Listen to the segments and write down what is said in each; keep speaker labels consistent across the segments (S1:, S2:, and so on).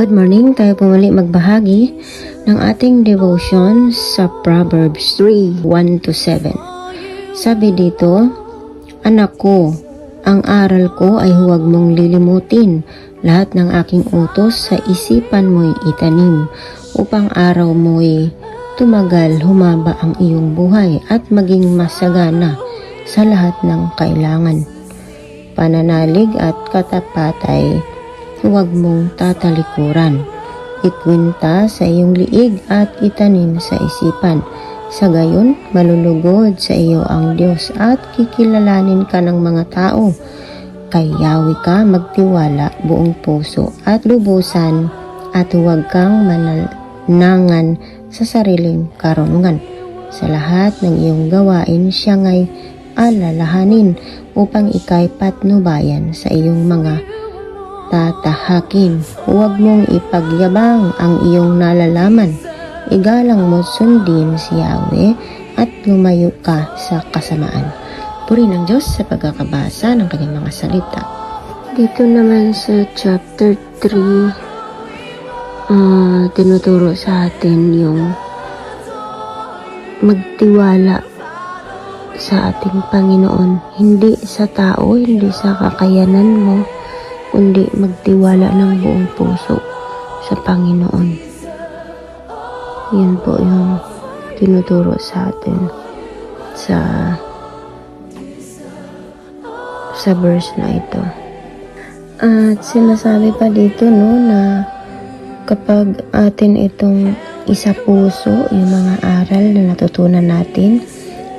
S1: Good morning, tayo po muli magbahagi ng ating devotion sa Proverbs 3:1-7. Sabi dito, anak ko, ang aral ko ay huwag mong lilimutin. Lahat ng aking utos sa isipan mo'y itanim, upang araw mo'y tumagal, humaba ang iyong buhay at maging masagana sa lahat ng kailangan. Pananalig at katapat ay huwag mong tatalikuran. Ikwinta sa iyong liig at itanim sa isipan. Sa gayon, malulugod sa iyo ang Diyos at kikilalanin ka ng mga tao. Kay Yahweh ka magtiwala buong puso at lubusan at huwag kang mananangan sa sariling karunungan. Sa lahat ng iyong gawain, siya nga'y alalahanin upang ika'y patnubayan sa iyong mga tatahakin. Huwag mong ipagyabang ang iyong nalalaman. Igalang mo sundin si Yahweh at lumayo ka sa kasamaan. Purihin ang Diyos sa pagkakabasa ng kanyang mga salita. Dito naman sa chapter 3, tinuturo sa atin yung magtiwala sa ating Panginoon. Hindi sa tao, hindi sa kakayanan mo, kundi magtiwala ng buong puso sa Panginoon. Yan po yung tinuturo sa atin sa verse na ito. At sinasabi pa dito na kapag atin itong isa puso, yung mga aral na natutunan natin,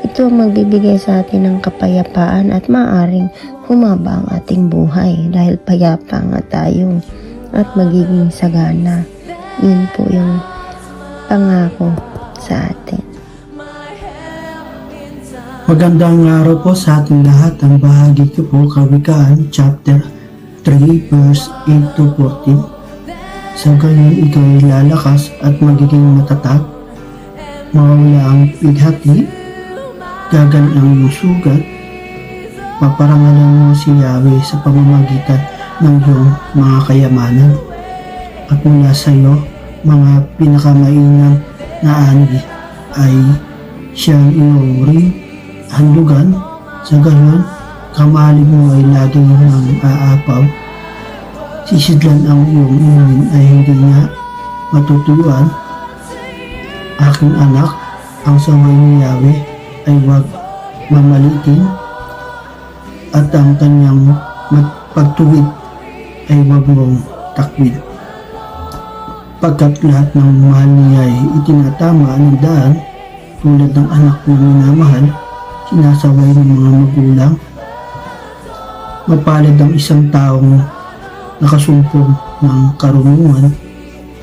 S1: ito ang magbibigay sa atin ng kapayapaan at maaring humaba ang ating buhay dahil payapa nga tayo at magiging sagana. Yun po yung pangako sa atin.
S2: Magandang araw po sa ating lahat. Ang bahagi ko po, Kawikaan, chapter 3, verse 8-14. Sa gayon, ikaw ay lalakas at magiging matatag. Mawala ang pighati, gagan ang iyong sugat, paparangalan mo si Yahweh sa pamamagitan ng iyong mga kayamanan. At mula sa iyo, mga pinakamainam na ani ay siyang iyong ring handugan. Sa gayon, kamalig mo ay laging nang aapaw. Sisidlan ang iyong inumin ay hindi niya matutuyuan. Aking anak, ang saway ni Yahweh ay huwag mamalitin, at ang kanyang pagtuwid ay huwag mong takwid. Pagkat lahat ng mahal niya ay itinatama ng daan, tulad ng anak na minamahal, sinasaway ng mga magulang. Mapalad ang isang taong nakasumpong ng karunungan,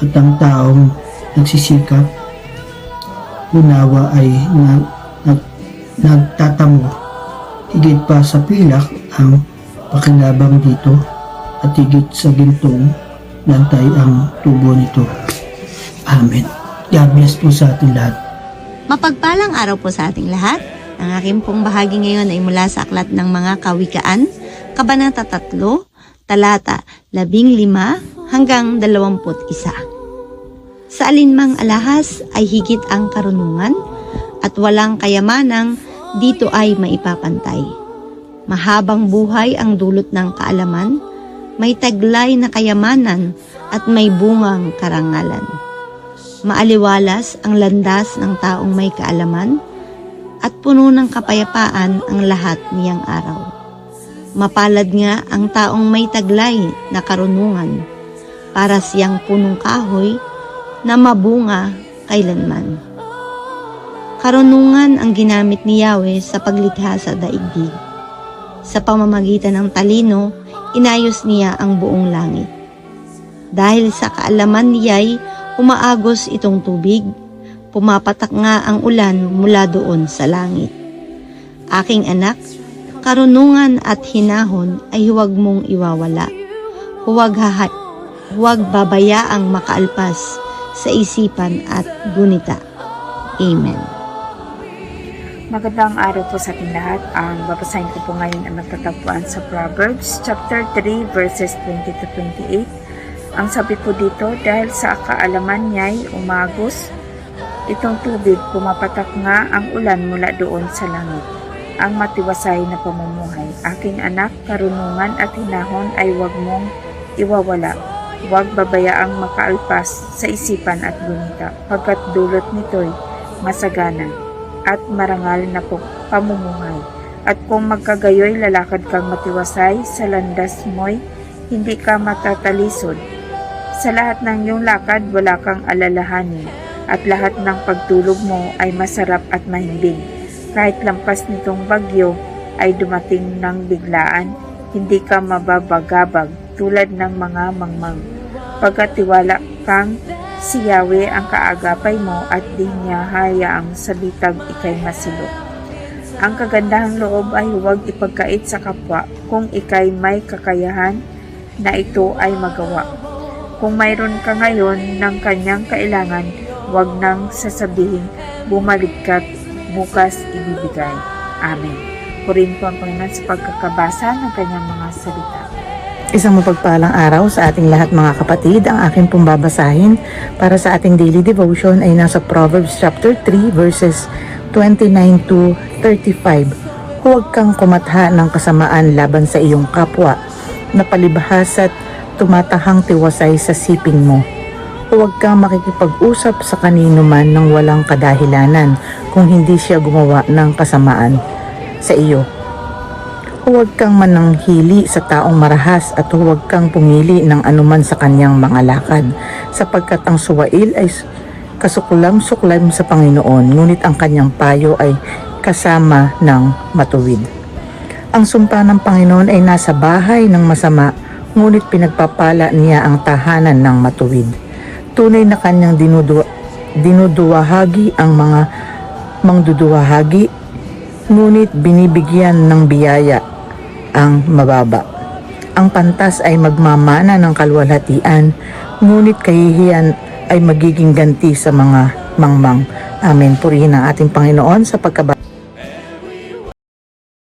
S2: at ang taong nagsisikap unawa ay nagtatamo. Higit pa sa pilak ang pakinabang dito, at higit sa gintong lantay ang tubo nito. Amen. God bless po sa ating lahat.
S3: Mapagpalang araw po sa ating lahat. Ang aking pong bahagi ngayon ay mula sa Aklat ng Mga Kawikaan, Kabanata 3, talata 15 hanggang 21. Sa alinmang alahas ay higit ang karunungan, at walang kayamanang dito ay maipapantay. Mahabang buhay ang dulot ng kaalaman, may taglay na kayamanan at may bungang karangalan. Maaliwalas ang landas ng taong may kaalaman, at puno ng kapayapaan ang lahat niyang araw. Mapalad nga ang taong may taglay na karunungan, para siyang punong kahoy na mabunga kailanman. Karunungan ang ginamit ni Yahweh sa paglikha sa daigdig. Sa pamamagitan ng talino, inayos niya ang buong langit. Dahil sa kaalaman niya'y umaagos itong tubig, pumapatak nga ang ulan mula doon sa langit. Aking anak, karunungan at hinahon ay huwag mong iwawala. Huwag babayaang makaalpas sa isipan at gunita. Amen.
S4: Magandang araw po sa ating lahat. Ang babasahin ko po ngayon ay magtatagpuan sa Proverbs chapter 3 verses 20-28. Ang sabi po dito, dahil sa kaalaman niya'y umagos, itong tubig pumapatak nga ang ulan mula doon sa langit. Ang matiwasay na pamumuhay. Aking anak, karunungan at hinahon ay huwag mong iwawala. Huwag babayaang makaalpas sa isipan at gunita, pagkat dulot nito'y masagana at marangal na pamumuhay. At kung magkagayoy lalakad kang matiwasay, sa landas mo'y hindi ka matatalisod. Sa lahat ng iyong lakad, wala kang alalahanin, at lahat ng pagtulog mo ay masarap at mahimbing. Kahit lampas nitong bagyo ay dumating ng biglaan, hindi ka mababagabag tulad ng mga mangmang. Pagkatiwala kang si Yahweh ang kaagapay mo at di niya hayaang sa bitag ikay masilot. Ang kagandahang loob ay huwag ipagkait sa kapwa kung ikay may kakayahan na ito ay magawa. Kung mayroon ka ngayon ng kanyang kailangan, huwag nang sasabihin, bumalik ka't bukas ibibigay. Amen. Purihin po ang Panginoon sa pagkakabasa ng kanyang mga salita.
S5: Isang mapagpalang araw sa ating lahat mga kapatid. Ang aking pong babasahin para sa ating daily devotion ay nasa Proverbs chapter 3 verses 29 to 35. Huwag kang kumatha ng kasamaan laban sa iyong kapwa, na palibhas at tumatahang tiwasay sa siping mo. Huwag kang makikipag-usap sa kanino man ng walang kadahilanan kung hindi siya gumawa ng kasamaan sa iyo. Huwag kang mananghili sa taong marahas at huwag kang pumili ng anuman sa kanyang mga lakad, sapagkat ang suwail ay kasuklam-suklam sa Panginoon, ngunit ang kanyang payo ay kasama ng matuwid. Ang sumpa ng Panginoon ay nasa bahay ng masama, ngunit pinagpapala niya ang tahanan ng matuwid. Tunay na kanyang dinuduwahagi ang mga mangduduwahagi, ngunit binibigyan ng biyaya ang mababa. Ang pantas ay magmamana ng kalwalhatian, ngunit kahihiyan ay magiging ganti sa mga mangmang. Amen. Purihin ang ating Panginoon sa pagkabasa.